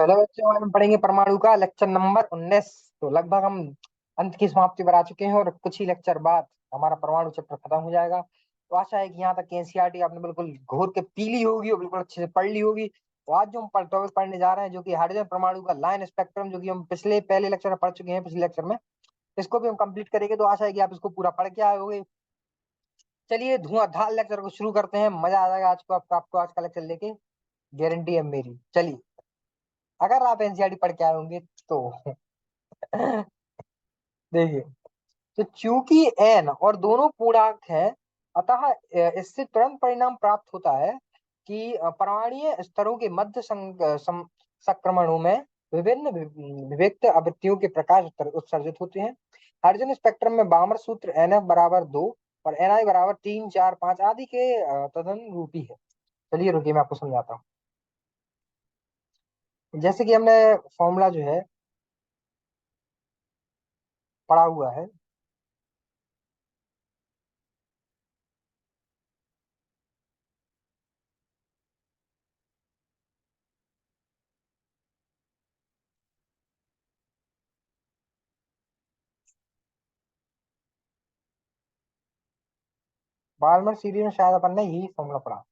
पहले बच्चे हम पढ़ेंगे परमाणु का लेक्चर नंबर 19। तो लगभग हम अंत की समाप्ति पर आ चुके हैं और कुछ ही लेक्चर बाद हमारा परमाणु चैप्टर खत्म हो जाएगा। तो आशा है कि यहाँ तक एनसीईआरटी आपने बिल्कुल घोर के पी ली होगी और बिल्कुल अच्छे से पढ़ ली होगी। तो आज जो हम टॉपिक पढ़ने जा रहे हैं जो कि हाइड्रोजन परमाणु का लाइन स्पेक्ट्रम, जो कि हम पिछले पहले लेक्चर में पढ़ चुके हैं पिछले लेक्चर में, इसको भी हम कंप्लीट करेंगे। तो आशा है कि आप इसको पूरा पढ़ के आए होंगे। चलिए धुआंधार लेक्चर को शुरू करते हैं, मजा आ जाएगा आज को आपको आज का लेक्चर लेके, गारंटी है मेरी। चलिए, अगर आप एनसीईआरटी पढ़ के आए होंगे तो देखिए, तो चूंकि एन और दोनों पूर्णांक हैं, अतः इससे तुरंत परिणाम प्राप्त होता है कि परमाणुीय स्तरों के मध्य संक्रमणों में विभिन्न विविक्त आवृत्तियों के प्रकाश उत्सर्जित होते हैं। हाइड्रोजन स्पेक्ट्रम में बामर सूत्र एन एफ बराबर 2 और एन आई बराबर 3, 4, 5 आदि के तदनुरूपी है। चलिए रुकिए, मैं आपको समझाता हूँ। जैसे कि हमने फॉर्मूला जो है पढ़ा हुआ है। बार्मर सीरीज में शायद अपन ने यही फॉर्मूला पढ़ा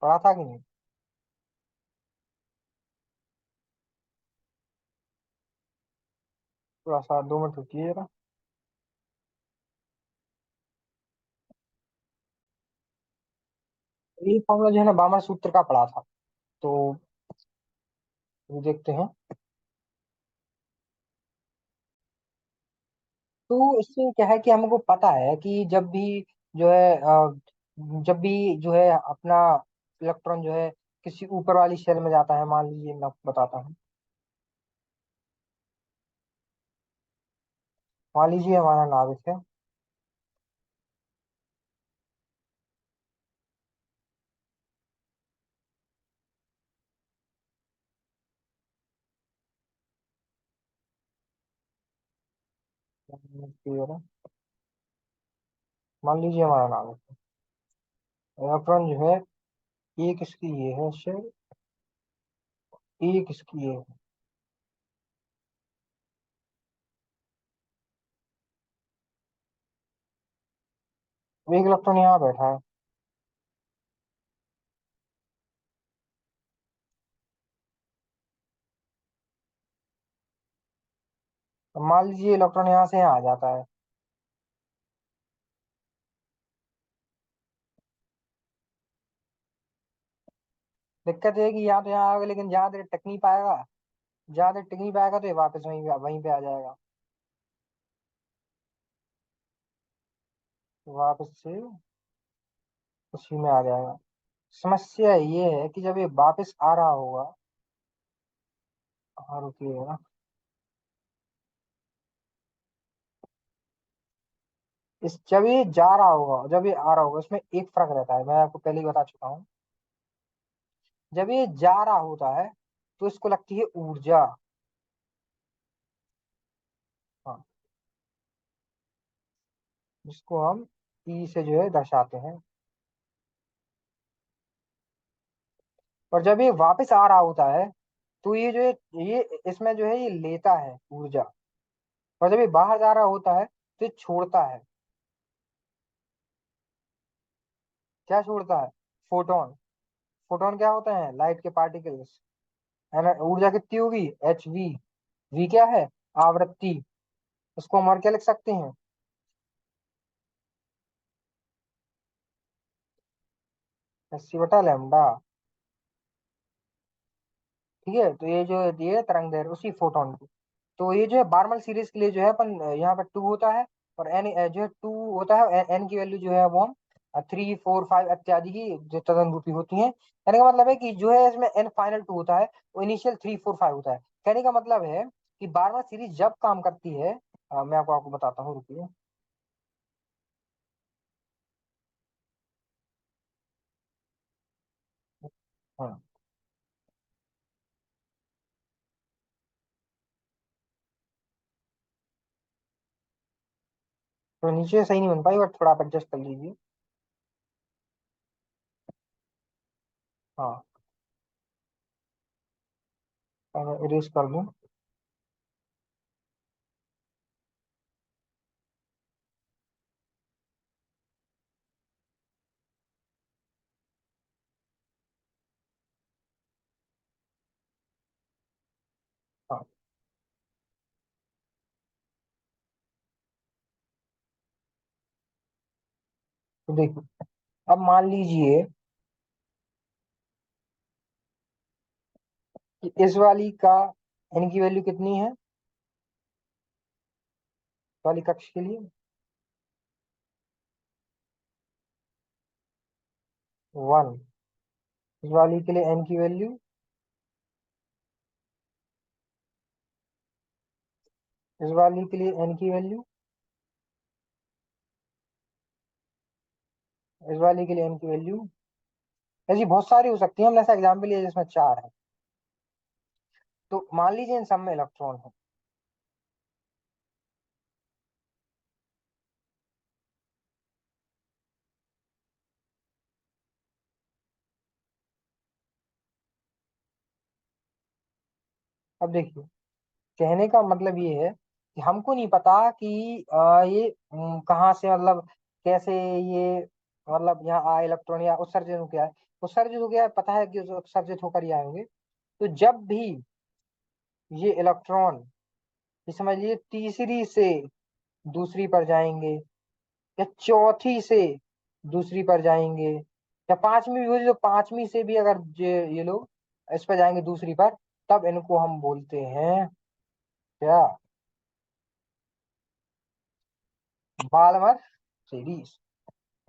पढ़ा था कि नहीं। थोड़ा सा 2 मिनट रुकिए जरा। ये फॉर्मूला जो है ना बामर सूत्र का पढ़ा था। तो ये देखते हैं। तो इससे क्या है कि हमको पता है कि जब भी जो है जब भी जो है अपना इलेक्ट्रॉन जो है किसी ऊपर वाली शेल में जाता है, मान लीजिए मैं आपको बताता हूँ। मान लीजिए हमारा नाभिक है। क्लियर है। मान लीजिए हमारा नाभिक है, इलेक्ट्रॉन जो है एक इसकी ये है शेल, एक इसकी ये है। एक इलेक्ट्रॉन यहाँ बैठा है। अब मान लीजिए इलेक्ट्रॉन यहाँ से यहाँ आ जाता है। दिक्कत ये है कि यहाँ तो यहाँ आएगा, लेकिन जहाँ देर टिक नहीं पाएगा, जहाँ देर टिक नहीं पाएगा तो ये वापस वहीं पे आ जाएगा। वापस से उसी में आ जाएगा। समस्या ये है कि जब ये वापस आ रहा होगा, हाँ रुकिएगा, इस जब ये जा रहा होगा जब ये आ रहा होगा, इसमें एक फर्क रहता है, मैं आपको पहले ही बता चुका हूँ। जब ये जा रहा होता है तो इसको लगती है ऊर्जा। हाँ, जिसको हम ई से जो है दर्शाते हैं। और जब ये वापस आ रहा होता है तो ये जो है ये इसमें जो है ये लेता है ऊर्जा। और जब ये बाहर जा रहा होता है तो ये छोड़ता है। क्या छोड़ता है? फोटोन। फोटोन क्या होते हैं? लाइट के पार्टिकल्स। है ना? ऊर्जा कितनी होगी? H we. वी क्या है? आवृत्ति। उसको हम और क्या लिख सकते हैं? 80/λ। ठीक है, तो ये जो ये तरंग दैर्घ्य उसी फोटोन की। तो ये जो है बारमल सीरीज के लिए जो है अपन यहाँ पर 2 होता है, और एन जो है 2 होता है। एन की वैल्यू जो है वो हम 3, 4, 5 इत्यादि की जो तदनुरूपी होती है। कहने का मतलब है कि जो है इसमें एन फाइनल 2 होता है, वो इनिशियल 3, 4, 5 होता है। कहने का मतलब है कि बारमल सीरीज जब काम करती है, मैं आपको बताता हूँ, रुकिए। हाँ, तो नीचे सही नहीं बन पाई, बट थोड़ा आप एडजस्ट कर लीजिए। हाँ, इरेज कर दूं। हाँ, तो देखो, अब मान लीजिए कि इस वाली का n की वैल्यू कितनी है, इस वाली कक्ष के लिए 1, इस वाली के लिए n की वैल्यू, इस वाली के लिए n की वैल्यू, इस वाली के लिए n की वैल्यू, ऐसी बहुत सारी हो सकती है। हमने ऐसा एग्जाम्पल लिया जिसमें 4 है। तो मान लीजिए इन सब में इलेक्ट्रॉन है। अब देखिए, कहने का मतलब ये है कि हमको नहीं पता कि ये कहाँ से, मतलब कैसे ये, मतलब यहाँ आए इलेक्ट्रॉन या उत्सर्जित होकर आए। उत्सर्जित हो गया पता है कि उत्सर्जित होकर ही आए होंगे। तो जब भी ये इलेक्ट्रॉन, ये समझ लीजिए तीसरी से दूसरी पर जाएंगे, या चौथी से दूसरी पर जाएंगे, या पांचवी भी हुई तो पांचवी से भी अगर ये लोग इस पर जाएंगे दूसरी पर, तब इनको हम बोलते हैं क्या, बालमर सीरीज।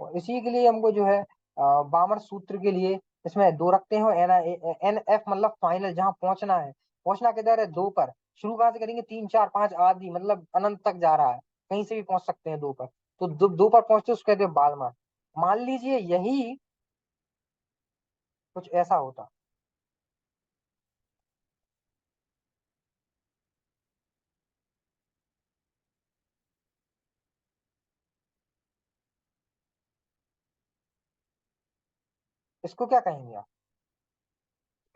और इसी के लिए हमको जो है बामर सूत्र के लिए इसमें दो रखते हैं। एन एन एफ मतलब फाइनल, जहां पहुंचना है। पहुंचना किधर है, दो पर। शुरू कहाँ से करेंगे, तीन चार पांच आदि, मतलब अनंत तक जा रहा है, कहीं से भी पहुंच सकते हैं दो पर। तो दो पर पहुंचते उसको कहते हैं बालमर। मान लीजिए यही कुछ ऐसा होता। इसको क्या कहेंगे आप,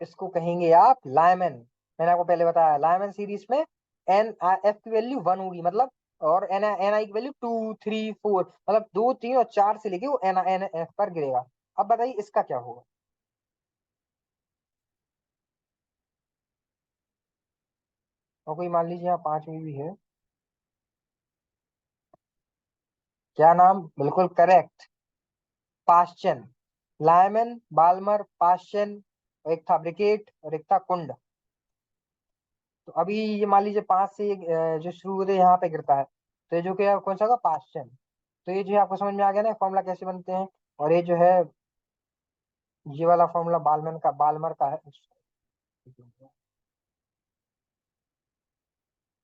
इसको कहेंगे आप लायमन। मैंने आपको पहले बताया, लायमन सीरीज में एन एफ की वैल्यू 1 होगी, मतलब, और एन एन आई की वैल्यू 2 3 4, मतलब 2 3 और 4 से लेके वो एन एन एफ पर गिरेगा। अब बताइए इसका क्या होगा। और कोई मान लीजिए यहाँ पांचवी भी है। क्या नाम, बिल्कुल करेक्ट, पाश्चन। लायमन, बाल्मर, पाश्चन, एक था ब्रिकेट और एक था कुंड। तो अभी ये मान लीजिए पांच से जो शुरू होते हैं यहाँ पे गिरता है, तो ये जो कि कौन सा होगा, पाश्चन। तो ये जो है आपको समझ में आ गया ना फॉर्मूला कैसे बनते हैं। और ये जो है, ये वाला फॉर्मूला बालमन का, बालमर का है।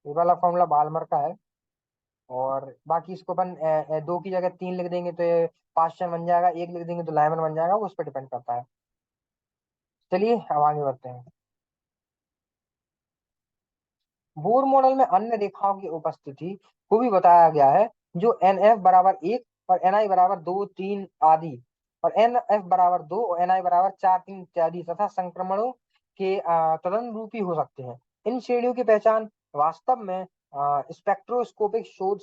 ये वाला फॉर्मूला बालमर का है। और बाकी इसको अपन दो की जगह तीन लिख देंगे तो ये पाश्चन बन जाएगा, एक लिख देंगे तो लाइमन बन जाएगा, वो उस पर डिपेंड करता है। चलिए अब आगे बढ़ते हैं। बोर मॉडल में अन्य रेखाओं की उपस्थिति को भी बताया गया है, जो एन एफ बराबर एक और एन आई बराबर दो तीन आदि, और एन एफ बराबर दो और एन आई बराबर चार तीन इत्यादि तथा संक्रमणों के तदनुरूपी हो सकते हैं। इन श्रेणियों की पहचान वास्तव में स्पेक्ट्रोस्कोपिक शोध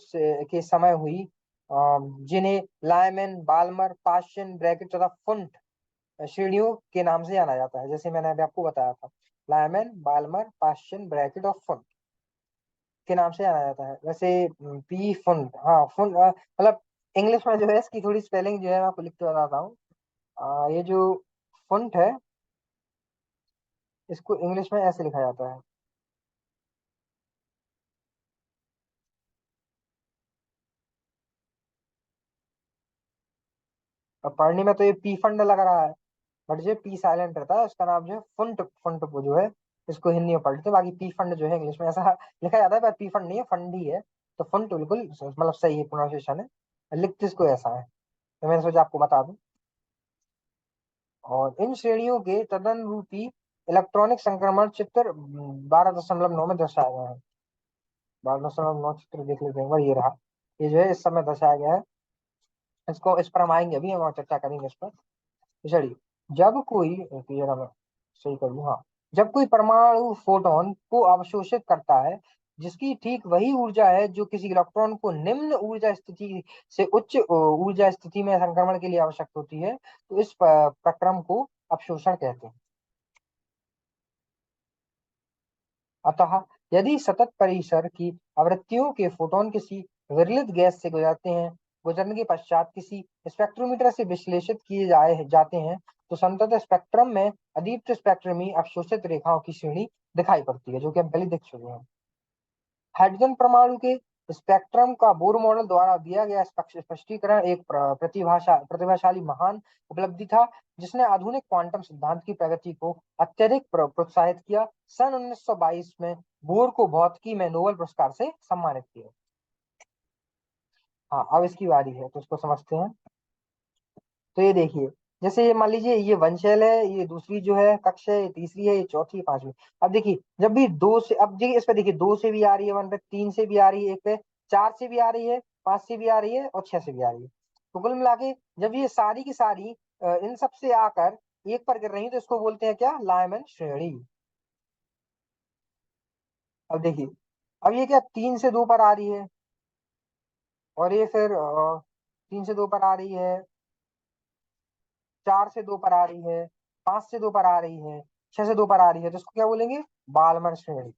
के समय हुई, जिन्हें लायमैन, बाल्मर, पाश्चन, ब्रैकेट तथा फुंट श्रेणियों के नाम से जाना जाता है, जैसे मैंने अभी आपको बताया था। लायमैन, बाल्मर, पाश्चन, ब्रैकेट और फुंट के नाम से जाना जाता है। वैसे पी फुंड, हाँ फुंड, मतलब इंग्लिश में जो है इसकी थोड़ी स्पेलिंग जो है मैं आपको लिख के बताता हूँ। ये जो फुंट है, इसको इंग्लिश में ऐसे लिखा जाता है। और पढ़ने में तो ये पी फंड लग रहा है, बट जो पी साइलेंट रहता है उसका नाम जो है फुंट। फुंट वो जो है, इसको हिंदी में पढ़ते हैं। बाकी पी फंड जो है इंग्लिश में ऐसा लिखा जाता है, पर पी फंड नहीं है, फंड ही है। तो फुंट बिल्कुल मतलब सही है, प्रोनाउंसिएशन है, लिखते इसको ऐसा है। तो मैंने सोचा आपको बता दूं। और इन श्रेणियों के तदनुरूपी इलेक्ट्रॉनिक संक्रमण चित्र 12.9 में दर्शाया गया है। 12.9 चित्र देख लेते हैं, एक बार ये रहा। ये जो है इस समय दर्शाया गया है। इसको, इस पर हम आएंगे, अभी हम और चर्चा करेंगे इस पर। तो चलिए, जब कोई, रुकिए जरा मैं सही कर लूं, हाँ, जब कोई परमाणु फोटोन को अवशोषित करता है, जिसकी ठीक वही ऊर्जा है जो किसी इलेक्ट्रॉन को निम्न ऊर्जा स्थिति से उच्च ऊर्जा स्थिति में संक्रमण के लिए आवश्यक होती है, तो इस प्रक्रम को अवशोषण कहते हैं। अतः यदि सतत परिसर की आवृत्तियों के फोटोन किसी विरलित गैस से गुजरते हैं, गुजरने के पश्चात किसी स्पेक्ट्रोमीटर से विश्लेषित किए जाते हैं, तो संतत स्पेक्ट्रम में अदीप्त स्पेक्ट्रमी अवशोषित रेखाओं की श्रेणी दिखाई पड़ती है, जो कि हम पहले देख चुके हैं। हाइड्रोजन परमाणु के स्पेक्ट्रम का बोर मॉडल द्वारा दिया गया स्पष्टीकरण एक प्रतिभाशाली महान उपलब्धि था, जिसने आधुनिक क्वांटम सिद्धांत की प्रगति को अत्यधिक प्रोत्साहित किया। सन 1922 में बोर को भौतिकी में नोबेल पुरस्कार से सम्मानित किया। हाँ, अब इसकी बारी है, तो इसको समझते हैं। तो ये देखिए, जैसे ये मान लीजिए ये वंशैल है, ये दूसरी जो है कक्ष है, ये तीसरी है, ये चौथी है, पांचवी। अब देखिए, जब भी दो से, अब देखिए इस पे देखिए, दो से भी आ रही है वन पे, तीन से भी आ रही है एक पे, चार से भी आ रही है, पांच से भी आ रही है और छह से भी आ रही है। तो कुल मिला के जब ये सारी की सारी इन सब से आकर एक पर गिर रही है, तो इसको बोलते हैं क्या? लायमन श्रेणी। अब देखिए, अब ये क्या तीन से दो पर आ रही है, और ये फिर तीन से दो पर आ रही है, चार से दो पर आ रही है, पांच से दो पर आ रही है, छह से दो पर आ रही है, तो इसको क्या बोलेंगे? बालमर श्रेणी।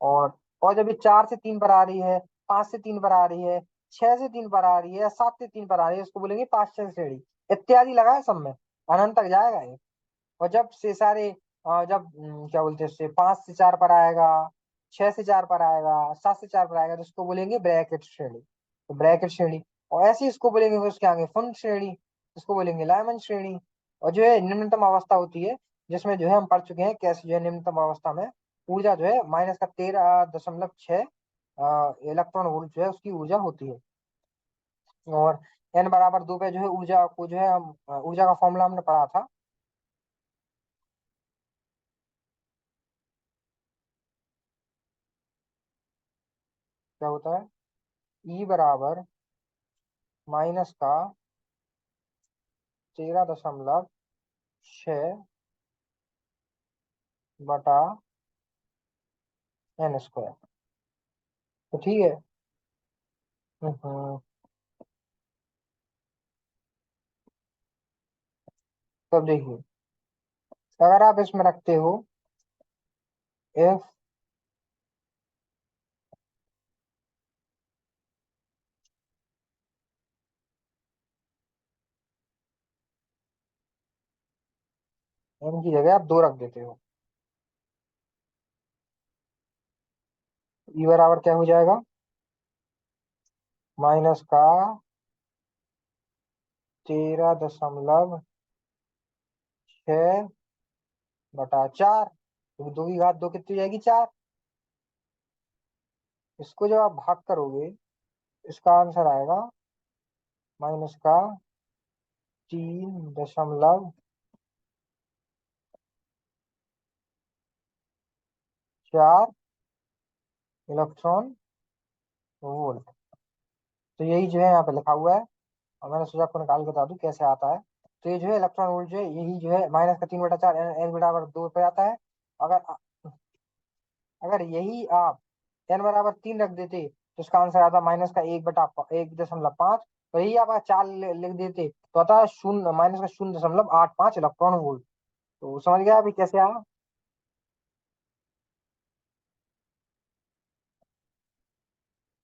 और जब ये चार से तीन पर आ रही है, पांच से तीन पर आ रही है, छह से तीन पर आ रही है, या सात से तीन पर आ रही है, इसको बोलेंगे पाश्चल श्रेणी। इत्यादि लगा है सब में, अनंत तक जाएगा ये। और जब से सारे जब क्या बोलते हैं उससे, पांच से चार पर आएगा, छह से चार पर आएगा, सात से चार पर आएगा, तो इसको बोलेंगे ब्रैकेट श्रेणी। तो ब्रैकेट श्रेणी। और ऐसे ही इसको बोलेंगे फिर उसके आगे फुन श्रेणी, इसको बोलेंगे लायमन श्रेणी। और जो है निम्नतम अवस्था होती है, जिसमें जो है हम पढ़ चुके हैं कैसे जो है निम्नतम अवस्था में ऊर्जा जो है माइनस का 13.6 इलेक्ट्रॉन वोल्ट जो है उसकी ऊर्जा होती है। और n बराबर दो पे जो है ऊर्जा को जो है हम ऊर्जा का फॉर्मूला हमने पढ़ा था। क्या होता है? E बराबर माइनस का 13.6 बटा n स्क्वायर। तो ठीक है। हम्म, तब देखिए, अगर आप इसमें रखते हो एफ एन की जगह आप दो रख देते हो, ई बराबर क्या हो जाएगा? माइनस का 13.6 बटा चार, तो दो की घात दो कितनी हो जाएगी? चार। इसको जब आप भाग करोगे, इसका आंसर आएगा माइनस का 3.4 इलेक्ट्रॉन वोल्ट। तो यही जो है यहाँ पे लिखा हुआ है, और मैंने सोचा आपको निकाल के बता दूं कैसे आता है। तो ये जो है इलेक्ट्रॉन वोल्ट जो है, यही जो है माइनस का 3/4 एन बराबर दो पे आता है। अगर अगर यही आप एन बराबर तीन रख देते, तो इसका आंसर आता माइनस का 1/1.5। तो यही आप अगर चार लिख देते, तो आता शून्य, माइनस का 0.85 इलेक्ट्रॉन वोल्ट। तो समझ गया अभी कैसे आया?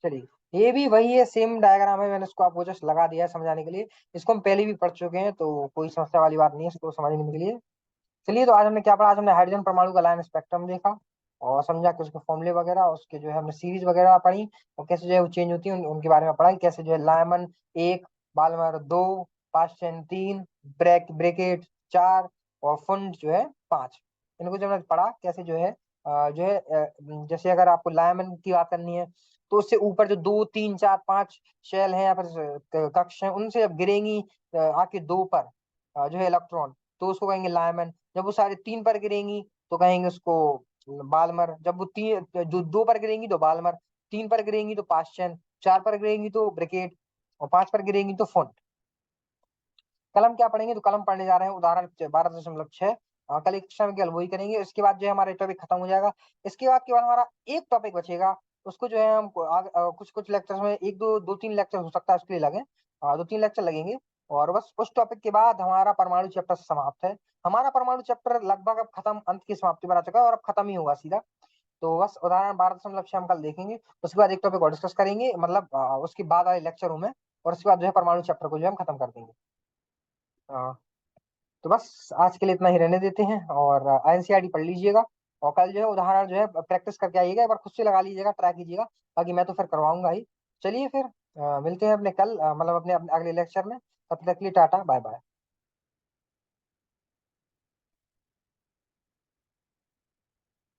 चलिए, ये भी वही है, सेम डायग्राम है, मैंने इसको आपको जस्ट लगा दिया है समझाने के लिए। इसको हम पहले भी पढ़ चुके हैं, तो कोई समस्या वाली बात नहीं है इसको समझने के लिए। चलिए, तो आज हमने क्या पढ़ा? आज हमने हाइड्रोजन परमाणु का लाइन स्पेक्ट्रम देखा, और समझा कि उसके फॉर्मूले वगैरह, उसके जो है हमने सीरीज वगैरह पढ़ी, और कैसे जो है वो चेंज होती है उनके बारे में पढ़ा, कि कैसे जो है लायमन एक, बालमर दो, पाश्चन तीन, ब्रेकेट चार, और फुंड जो है पांच। इनको जब हमने पढ़ा कैसे जो है जैसे अगर आपको लायमन की बात करनी है, तो उससे ऊपर जो दो तीन चार पांच शेल हैं या फिर कक्ष हैं, उनसे जब गिरेंगी आके दो पर जो है इलेक्ट्रॉन, तो उसको कहेंगे लायमन। जब वो साढ़े तीन पर गिरेंगी, तो कहेंगे उसको बालमर। जब वो तीन जो दो पर गिरेंगी तो बालमर, तीन पर गिरेंगी तो पाश्चन, चार पर गिरेंगी तो ब्रिकेट, और पांच पर गिरेंगी तो फुंड। कलम क्या पढ़ेंगे, तो कलम पढ़ने जा रहे हैं उदाहरण 12.6। कल एक कक्षा में केवल वही करेंगे, इसके बाद जो है हमारा टॉपिक खत्म हो जाएगा। इसके बाद केवल हमारा एक टॉपिक बचेगा, उसको जो है हम कुछ कुछ लेक्चर्स में एक दो दो तीन लेक्चर हो सकता है उसके लिए लगे, 2-3 लेक्चर लगेंगे। और बस उस टॉपिक के बाद हमारा परमाणु चैप्टर समाप्त है। हमारा परमाणु चैप्टर लगभग अब खत्म, अंत की समाप्ति पर आ चुका है और अब खत्म ही होगा सीधा। तो बस उदाहरण 12.6 हम कल देखेंगे, उसके बाद एक टॉपिक और डिस्कस करेंगे, मतलब उसके बाद वाले लेक्चरों में, और उसके बाद जो है परमाणु चैप्टर को जो है हम खत्म कर देंगे। अ, तो बस आज के लिए इतना ही रहने देते हैं, और एनसीईआरटी पढ़ लीजिएगा, और कल जो है उदाहरण जो है प्रैक्टिस करके आइएगा, एक बार खुद से लगा लीजिएगा, ट्राई कीजिएगा, बाकी मैं तो फिर करवाऊंगा ही। चलिए फिर मिलते हैं अपने कल, मतलब अपने अगले लेक्चर में। तब तक के लिए टाटा बाय बाय।